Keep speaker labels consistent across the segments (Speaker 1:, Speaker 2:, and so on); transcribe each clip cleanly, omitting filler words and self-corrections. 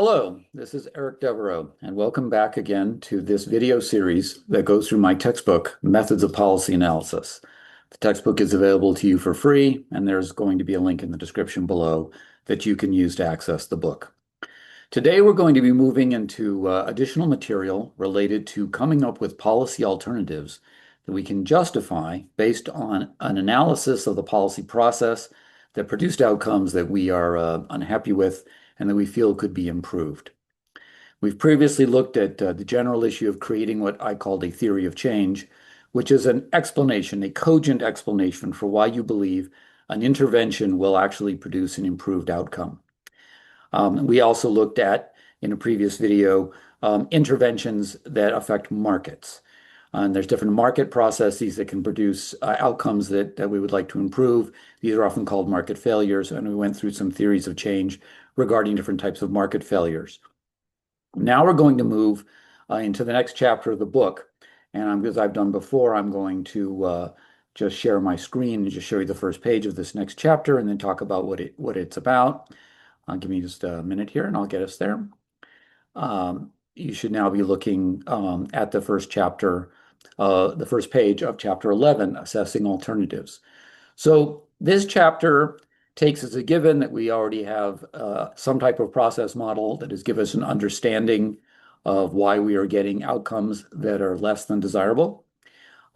Speaker 1: Hello, this is Eric Devereaux, and welcome back again to this video series that goes through my textbook, Methods of Policy Analysis. The textbook is available to you for free, and there's going to be a link in the description below that you can use to access the book. Today, we're going to be moving into additional material related to coming up with policy alternatives that we can justify based on an analysis of the policy process that produced outcomes that we are unhappy with and that we feel could be improved. We've previously looked at the general issue of creating what I called a theory of change, which is an explanation, a cogent explanation for why you believe an intervention will actually produce an improved outcome. We also looked at, in a previous video, interventions that affect markets. And there's different market processes that can produce outcomes that we would like to improve. These are often called market failures, and we went through some theories of change regarding different types of market failures. Now we're going to move into the next chapter of the book. And as I've done before, I'm going to just share my screen and just show you the first page of this next chapter and then talk about what it's about. Give me just a minute here and I'll get us there. You should now be looking at the first chapter, the first page of chapter 11, Assessing Alternatives. So this chapter takes as a given that we already have some type of process model that has given us an understanding of why we are getting outcomes that are less than desirable.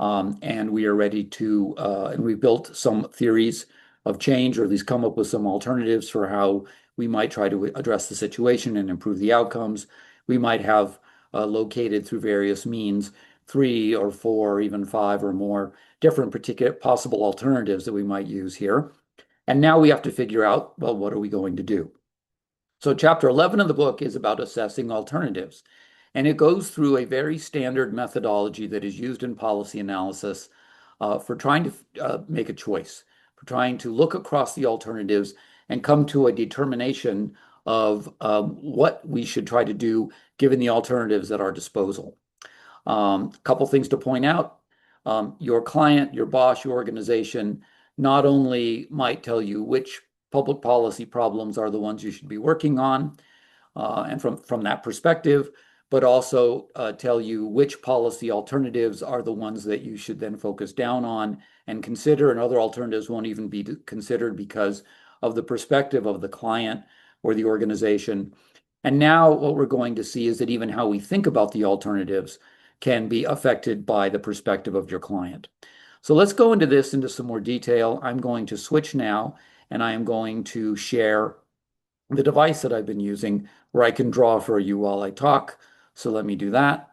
Speaker 1: And we are ready to, and we've built some theories of change, or at least come up with some alternatives for how we might try to address the situation and improve the outcomes. We might have located through various means 3 or 4 or even 5 or more different particular possible alternatives that we might use here. And now we have to figure out, well, what are we going to do? So chapter 11 of the book is about assessing alternatives. And it goes through a very standard methodology that is used in policy analysis for trying to make a choice, for trying to look across the alternatives and come to a determination of what we should try to do given the alternatives at our disposal. A couple things to point out. Your client, your boss, your organization not only might tell you which public policy problems are the ones you should be working on, and from that perspective, but also tell you which policy alternatives are the ones that you should then focus down on and consider, and other alternatives won't even be considered because of the perspective of the client or the organization. And now what we're going to see is that even how we think about the alternatives can be affected by the perspective of your client. So let's go into this into some more detail. I'm going to switch now, and I am going to share the device that I've been using where I can draw for you while I talk. So let me do that.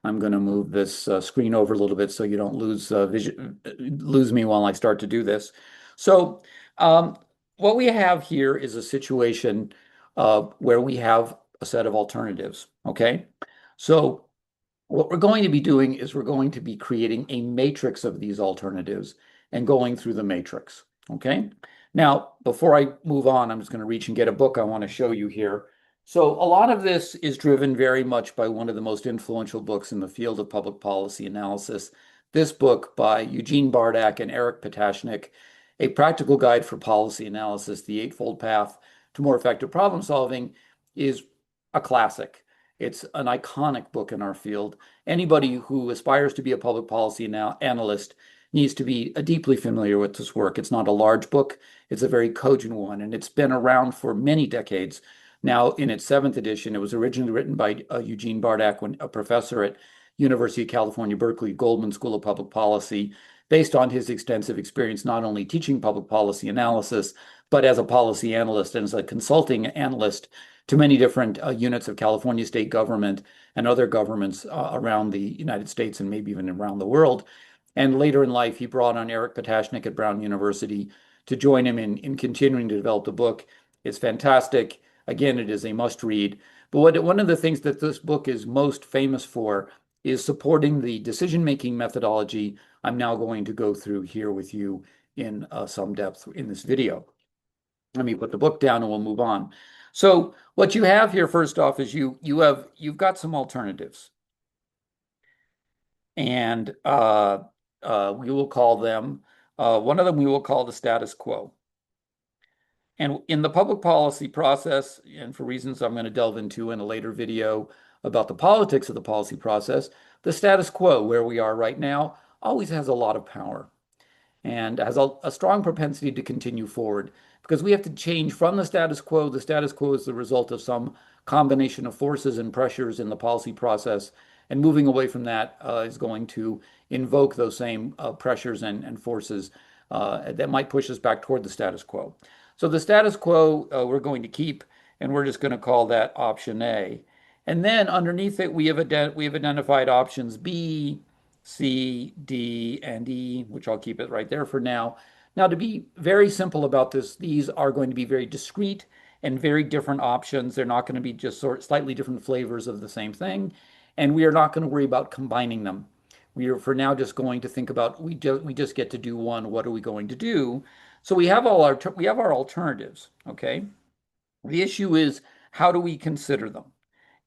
Speaker 1: I'm going to move this screen over a little bit so you don't lose me while I start to do this. So what we have here is a situation where we have a set of alternatives, okay? So what we're going to be doing is we're going to be creating a matrix of these alternatives and going through the matrix, okay? Now, before I move on, I'm just going to reach and get a book I want to show you here. So a lot of this is driven very much by one of the most influential books in the field of public policy analysis, this book by Eugene Bardak and Eric Patashnik, A Practical Guide for Policy Analysis, The Eightfold Path to More Effective Problem Solving, is a classic. It's an iconic book in our field. Anybody who aspires to be a public policy analyst needs to be deeply familiar with this work. It's not a large book. It's a very cogent one, and it's been around for many decades. Now, in its 7th edition, it was originally written by Eugene Bardak, a professor at University of California, Berkeley, Goldman School of Public Policy, based on his extensive experience not only teaching public policy analysis, but as a policy analyst and as a consulting analyst to many different units of California state government and other governments around the United States and maybe even around the world. And later in life, he brought on Eric Patashnik at Brown University to join him in continuing to develop the book. It's fantastic. Again, it is a must read. But one of the things that this book is most famous for is supporting the decision-making methodology I'm now going to go through here with you in some depth in this video. Let me put the book down and we'll move on. So what you have here, first off, is you've got some alternatives. And we will call them, one of them we will call the status quo. And in the public policy process, and for reasons I'm going to delve into in a later video about the politics of the policy process, the status quo, where we are right now, always has a lot of power and has a strong propensity to continue forward because we have to change from the status quo. The status quo is the result of some combination of forces and pressures in the policy process, and moving away from that is going to invoke those same pressures and forces that might push us back toward the status quo. So the status quo we're going to keep, and we're just going to call that option A. And then underneath it, we have identified options B, C, D, and E, which I'll keep it right there for now. Now, to be very simple about this, these are going to be very discrete and very different options. They're not going to be just slightly different flavors of the same thing, and we are not going to worry about combining them. We are for now just going to think about we just get to do one. What are we going to do? So we have our alternatives. Okay. The issue is how do we consider them?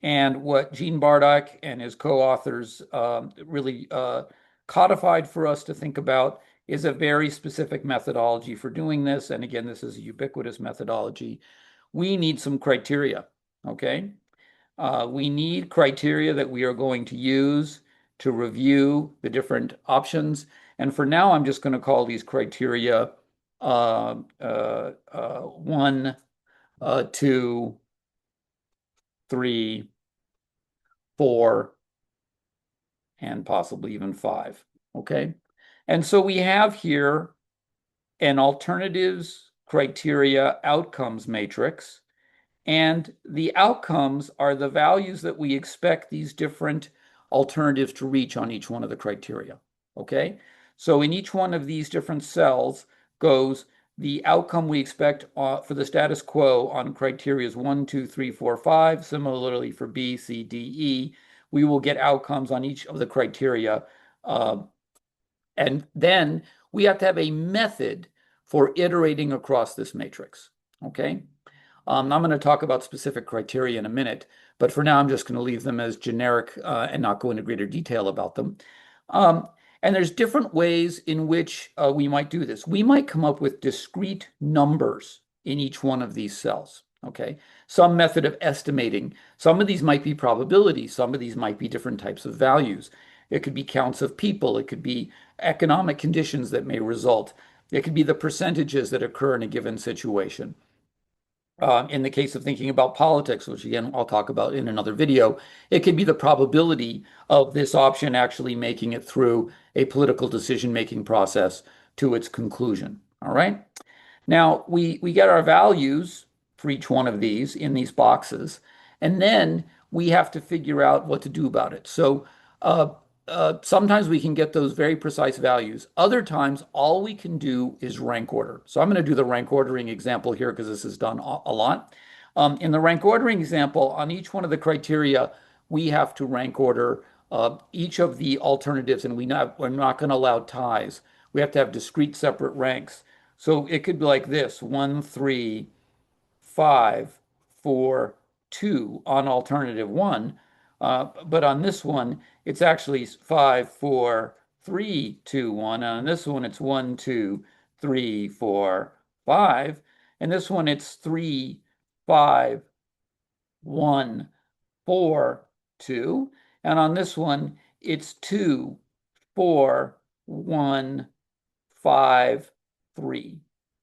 Speaker 1: And what Gene Bardock and his co-authors really codified for us to think about is a very specific methodology for doing this. And again, this is a ubiquitous methodology. We need some criteria, okay? We need criteria that we are going to use to review the different options. And for now, I'm just going to call these criteria 1, 2, 3, 4, and possibly even 5. Okay. And so we have here an alternatives criteria outcomes matrix. And the outcomes are the values that we expect these different alternatives to reach on each one of the criteria. Okay. So in each one of these different cells goes the outcome we expect for the status quo on criteria 1, 2, 3, 4, 5. Similarly for B, C, D, E, we will get outcomes on each of the criteria. And then we have to have a method for iterating across this matrix. Okay. I'm going to talk about specific criteria in a minute, but for now I'm just going to leave them as generic and not go into greater detail about them. And there's different ways in which we might do this. We might come up with discrete numbers in each one of these cells, okay? Some method of estimating. Some of these might be probabilities. Some of these might be different types of values. It could be counts of people. It could be economic conditions that may result. It could be the percentages that occur in a given situation. In the case of thinking about politics, which again, I'll talk about in another video, it could be the probability of this option actually making it through a political decision-making process to its conclusion. All right. Now we get our values for each one of these in these boxes, and then we have to figure out what to do about it. So sometimes we can get those very precise values. Other times, all we can do is rank order. So I'm going to do the rank ordering example here because this is done a lot. In the rank ordering example, on each one of the criteria, we have to rank order each of the alternatives, and we're not going to allow ties. We have to have discrete separate ranks. So it could be like this: 1, 3, 5, 4, 2 on alternative 1. But on this one, it's actually 5, 4, 3, 2, 1. And on this one, it's 1, 2, 3, 4, 5. And this one, it's 3, 5, 1, 4, 2. And on this one, it's 2, 4, 1, 5, 3.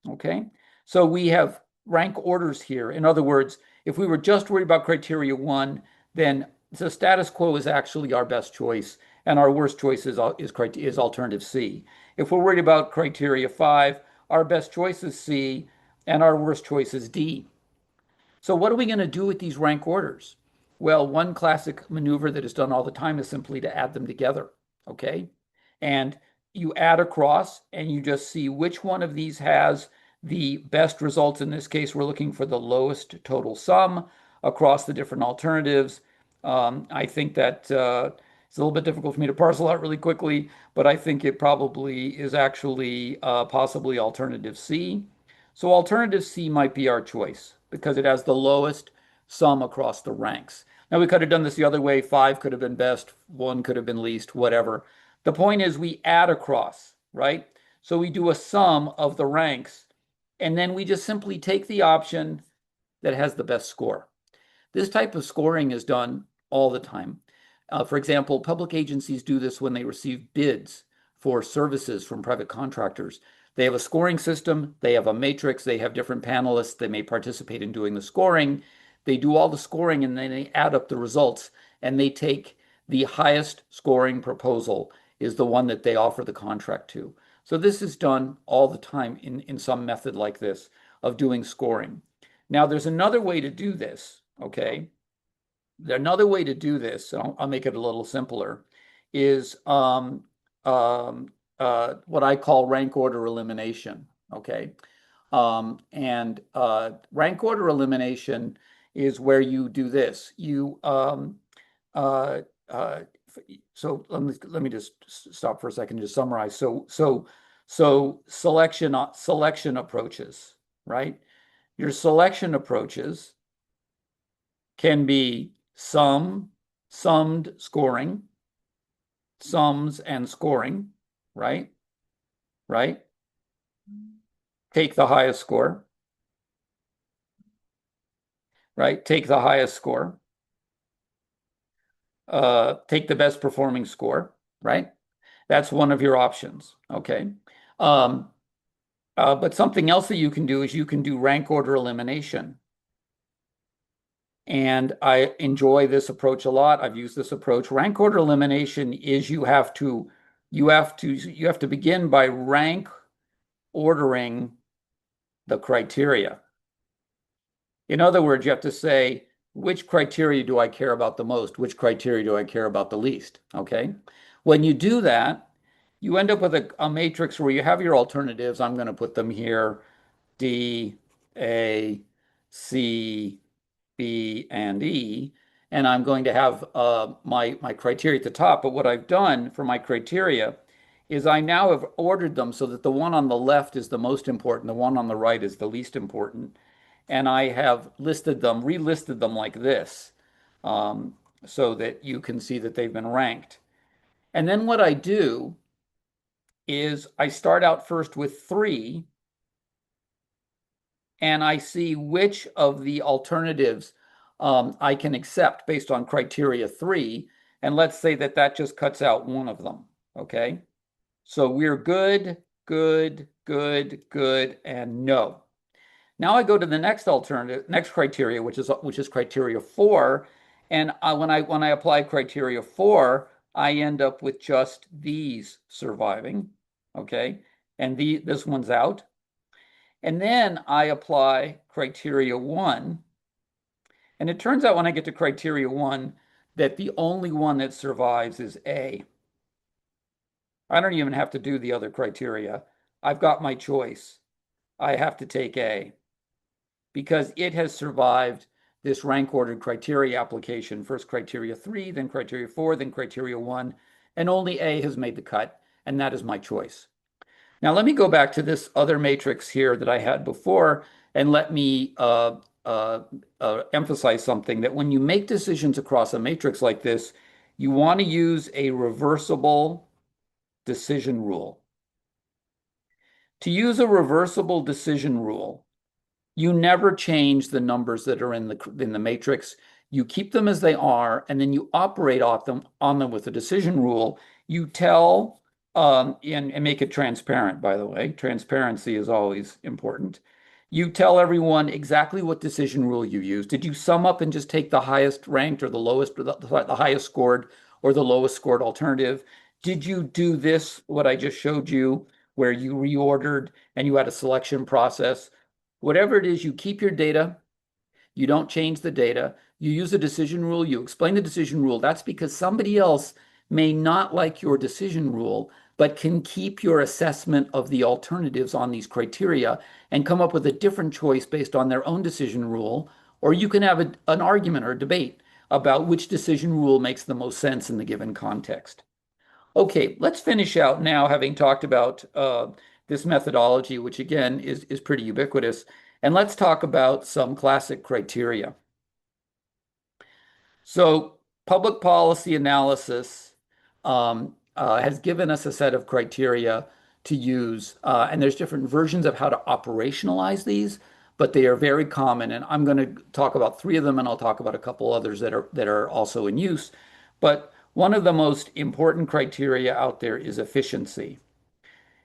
Speaker 1: Okay? So we have rank orders here. In other words, if we were just worried about criteria 1, then the status quo is actually our best choice, and our worst choice is alternative C. If we're worried about criteria 5, our best choice is C, and our worst choice is D. So what are we going to do with these rank orders? Well, one classic maneuver that is done all the time is simply to add them together, okay? And you add across, and you just see which one of these has the best results. In this case, we're looking for the lowest total sum across the different alternatives. I think that it's a little bit difficult for me to parcel out really quickly, but I think it probably is actually possibly alternative C. So alternative C might be our choice because it has the lowest sum across the ranks. Now we could have done this the other way. 5 could have been best, 1 could have been least, whatever. The point is we add across, right? So we do a sum of the ranks And then we just simply take the option that has the best score. This type of scoring is done all the time. For example, public agencies do this when they receive bids for services from private contractors. They have a scoring system, they have a matrix, they have different panelists, they may participate in doing the scoring. They do all the scoring and then they add up the results and they take the highest scoring proposal is the one that they offer the contract to. So this is done all the time in some method like this of doing scoring. Now, there's another way to do this, okay? Another way to do this, and I'll make it a little simpler, is what I call rank order elimination, okay? And rank order elimination is where you do this. Uh, uh, so let me just stop for a second to summarize. So selection approaches, right? Your selection approaches can be summed scoring, sums and scoring, right? Right? Take the highest score, right? Take the highest score. Take the best performing score, right? That's one of your options, okay? Um, but something else that you can do is you can do rank order elimination. And I enjoy this approach a lot. I've used this approach. Rank order elimination is you have to begin by rank ordering the criteria. In other words, you have to say, which criteria do I care about the most? Which criteria do I care about the least? Okay. When you do that, you end up with a matrix where you have your alternatives. I'm going to put them here, D, A, C, B, and E. And I'm going to have my criteria at the top. But what I've done for my criteria is I now have ordered them so that the one on the left is the most important, the one on the right is the least important. And I have relisted them like this, um, so that you can see that they've been ranked. And then what I do is I start out first with 3, and I see which of the alternatives I can accept based on criteria 3. And let's say that that just cuts out one of them. Okay. So we're good, good, good, good, and no. Now I go to the next criteria, which is criteria 4. And when I apply criteria 4, I end up with just these surviving. Okay. And this one's out. And then I apply criteria 1. And it turns out when I get to criteria 1 that the only one that survives is A. I don't even have to do the other criteria. I've got my choice. I have to take A because it has survived this rank ordered criteria application. First criteria 3, then criteria 4, then criteria 1, and only A has made the cut, and that is my choice. Now let me go back to this other matrix here that I had before, and let me emphasize something, that when you make decisions across a matrix like this, you want to use a reversible decision rule. To use a reversible decision rule, you never change the numbers that are in the matrix. You keep them as they are, and then you operate on them with a decision rule. You tell and make it transparent, by the way. Transparency is always important. You tell everyone exactly what decision rule you use. Did you sum up and just take the highest ranked or the lowest, or the highest scored or the lowest scored alternative? Did you do this, what I just showed you, where you reordered and you had a selection process? Whatever it is, you keep your data, you don't change the data, you use a decision rule, you explain the decision rule. That's because somebody else may not like your decision rule, but can keep your assessment of the alternatives on these criteria and come up with a different choice based on their own decision rule. Or you can have an argument or a debate about which decision rule makes the most sense in the given context. Okay, let's finish out now, having talked about this methodology, which again is pretty ubiquitous, and let's talk about some classic criteria. So public policy analysis has given us a set of criteria to use. And there's different versions of how to operationalize these, but they are very common. And I'm going to talk about three of them, and I'll talk about a couple others that are also in use. But one of the most important criteria out there is efficiency.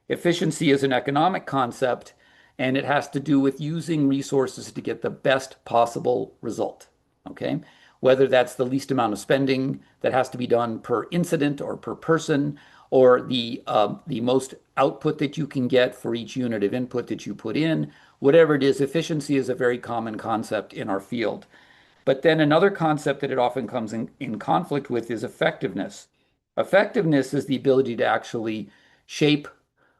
Speaker 1: Efficiency is an economic concept, and it has to do with using resources to get the best possible result. Okay? Whether that's the least amount of spending that has to be done per incident or per person, or the most output that you can get for each unit of input that you put in, whatever it is, efficiency is a very common concept in our field. But then another concept that it often comes in conflict with is effectiveness. Effectiveness is the ability to actually shape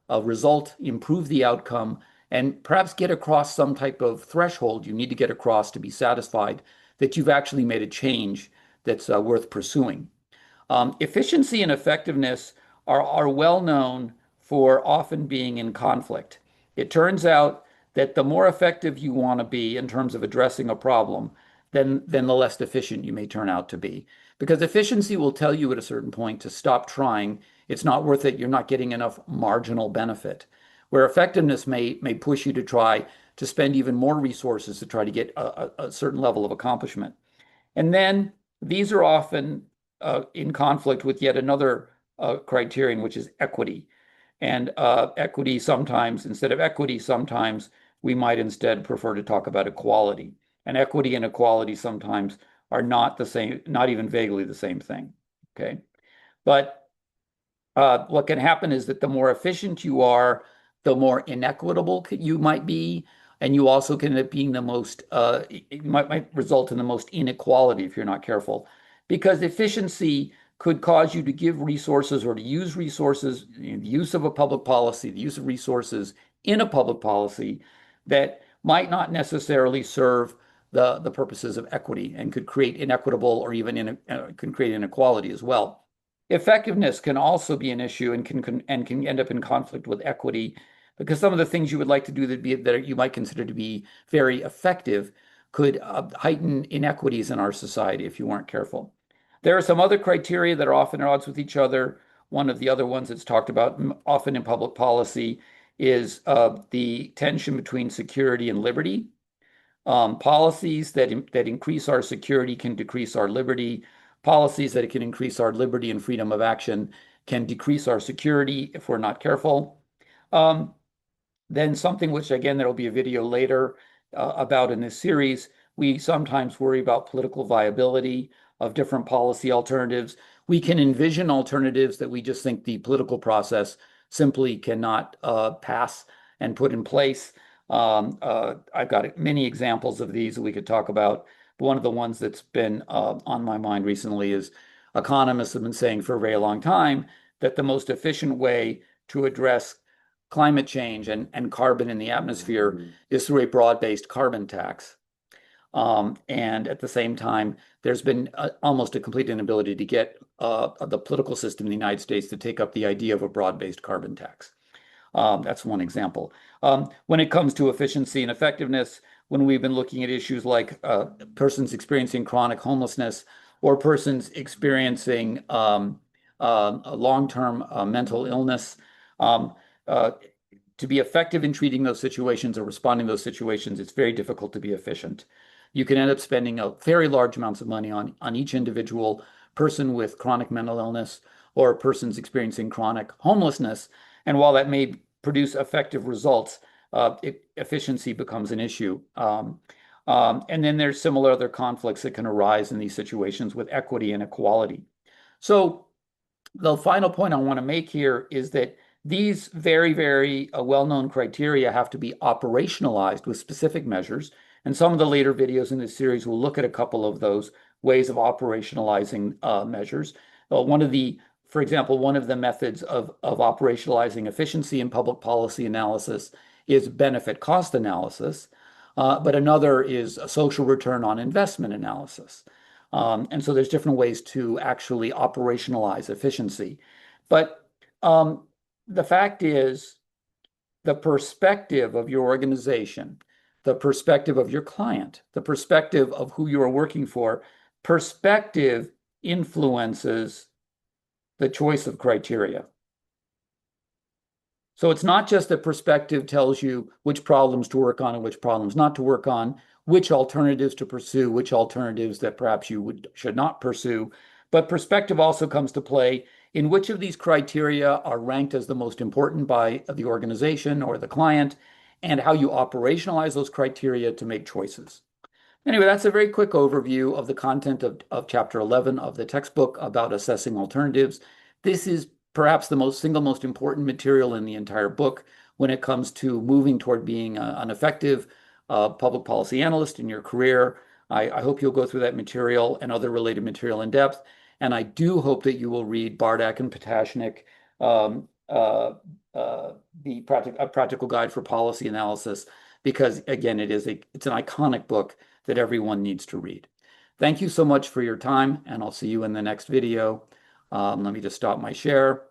Speaker 1: a result, improve the outcome, and perhaps get across some type of threshold you need to get across to be satisfied that you've actually made a change that's worth pursuing. Efficiency and effectiveness are well known for often being in conflict. It turns out that the more effective you want to be in terms of addressing a problem, then the less efficient you may turn out to be. Because efficiency will tell you at a certain point to stop trying. It's not worth it. You're not getting enough marginal benefit. Where effectiveness may push you to try to spend even more resources to try to get a certain level of accomplishment. And then these are often in conflict with yet another criterion, which is equity. And equity sometimes, instead of equity, sometimes we might instead prefer to talk about equality. And equity and equality sometimes are not the same, not even vaguely the same thing. Okay. But what can happen is that the more efficient you are, the more inequitable you might be. And you also can end up being the most, it might result in the most inequality if you're not careful. Because efficiency could cause you to give resources or to use resources, the use of a public policy, the use of resources in a public policy that might not necessarily serve the purposes of equity and could create inequitable or even can create inequality as well. Effectiveness can also be an issue and can end up in conflict with equity because some of the things you would like to do that you might consider to be very effective could heighten inequities in our society if you weren't careful. There are some other criteria that are often at odds with each other. One of the other ones that's talked about often in public policy is the tension between security and liberty. Policies that increase our security can decrease our liberty. Policies that can increase our liberty and freedom of action can decrease our security if we're not careful. Then something which, again, there will be a video later about in this series, we sometimes worry about political viability of different policy alternatives. We can envision alternatives that we just think the political process simply cannot pass and put in place. I've got many examples of these that we could talk about. But one of the ones that's been on my mind recently is economists have been saying for a very long time that the most efficient way to address climate change and carbon in the atmosphere is through a broad-based carbon tax. And at the same time, there's been almost a complete inability to get the political system in the United States to take up the idea of a broad-based carbon tax. That's one example. When it comes to efficiency and effectiveness, when we've been looking at issues like persons experiencing chronic homelessness or persons experiencing a long-term mental illness, to be effective in treating those situations or responding to those situations, it's very difficult to be efficient. You can end up spending a very large amounts of money on each individual person with chronic mental illness or persons experiencing chronic homelessness. And while that may produce effective results, efficiency becomes an issue. And then there's similar other conflicts that can arise in these situations with equity and equality. So the final point I want to make here is that these very, very well-known criteria have to be operationalized with specific measures. And some of the later videos in this series will look at a couple of those ways of operationalizing measures. For example, one of the methods of operationalizing efficiency in public policy analysis is benefit cost analysis, but another is a social return on investment analysis. And so there's different ways to actually operationalize efficiency. But the fact is, the perspective of your organization, the perspective of your client, the perspective of who you are working for, perspective influences the choice of criteria. So it's not just that perspective tells you which problems to work on and which problems not to work on, which alternatives to pursue, which alternatives that perhaps you should not pursue. But perspective also comes to play in which of these criteria are ranked as the most important by the organization or the client, and how you operationalize those criteria to make choices. Anyway, that's a very quick overview of the content of Chapter 11 of the textbook about assessing alternatives. This is perhaps the single most important material in the entire book when it comes to moving toward being an effective public policy analyst in your career. I hope you'll go through that material and other related material in depth. And I do hope that you will read Bardak and Patashnik, um, uh, the Practical Guide for Policy Analysis, because again, it's an iconic book that everyone needs to read. Thank you so much for your time, and I'll see you in the next video. Let me just stop my share.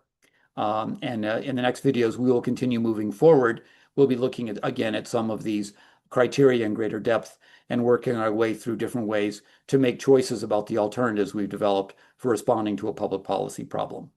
Speaker 1: In the next videos, we will continue moving forward. We'll be looking at, again, at some of these criteria in greater depth and working our way through different ways to make choices about the alternatives we've developed for responding to a public policy problem.